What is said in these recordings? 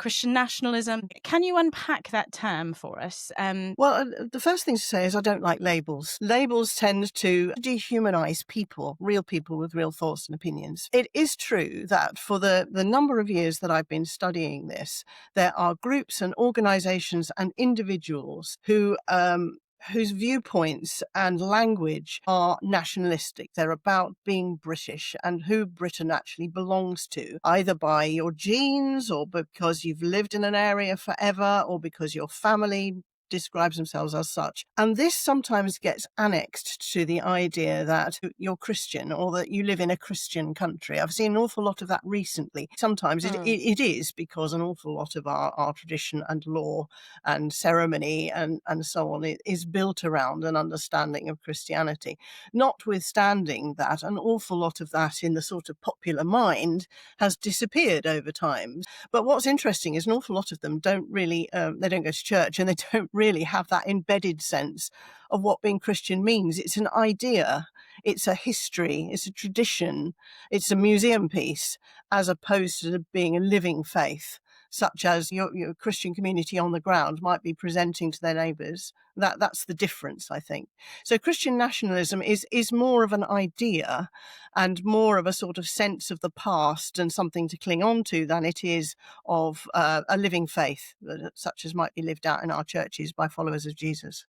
Christian nationalism. Can you unpack that term for us? Well, the first thing to say is I don't like labels. Labels tend to dehumanize people, real people with real thoughts and opinions. It is true that for the number of years that I've been studying this, there are groups and organizations and individuals whose viewpoints and language are nationalistic. They're about being British and who Britain actually belongs to, either by your genes or because you've lived in an area forever or because your family describes themselves as such. And this sometimes gets annexed to the idea that you're Christian or that you live in a Christian country. I've seen an awful lot of that recently. Sometimes it is because an awful lot of our tradition and law and ceremony and so on is built around an understanding of Christianity. Notwithstanding that, an awful lot of that in the sort of popular mind has disappeared over time. But what's interesting is an awful lot of them don't really, they don't go to church and they don't really have that embedded sense of what being Christian means. It's an idea, it's a history, it's a tradition, it's a museum piece, as opposed to being a living faith, such as your Christian community on the ground might be presenting to their neighbours. That's the difference, I think. So Christian nationalism is more of an idea and more of a sort of sense of the past and something to cling on to than it is of a living faith, such as might be lived out in our churches by followers of Jesus.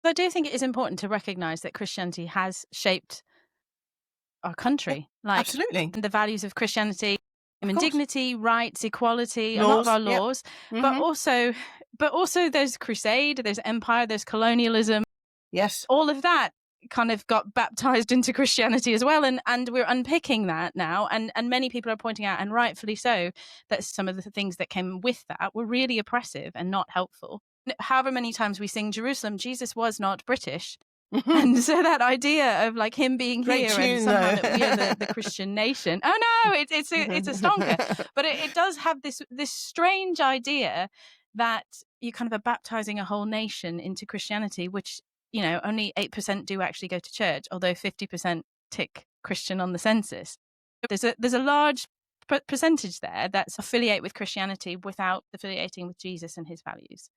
I do think it is important to recognise that Christianity has shaped our country, Absolutely. and the values of Christianity, Of human course. dignity, rights, equality, a lot of Laws, our yep. laws, but Mm-hmm. also there's crusade, there's empire, there's colonialism, Yes. all of that kind of got baptized into Christianity as well, and we're unpicking that now, and many people are pointing out, and rightfully so, that some of the things that came with that were really oppressive and not helpful. However many times we sing Jerusalem, Jesus was not British. And so that idea of like him being Great here tune, and somehow though. that we are the Christian nation. Oh no, it's a stonker, but it does have this strange idea that you kind of are baptizing a whole nation into Christianity, which only 8% do actually go to church, although 50% tick Christian on the census. There's a large percentage there that's affiliate with Christianity without affiliating with Jesus and his values.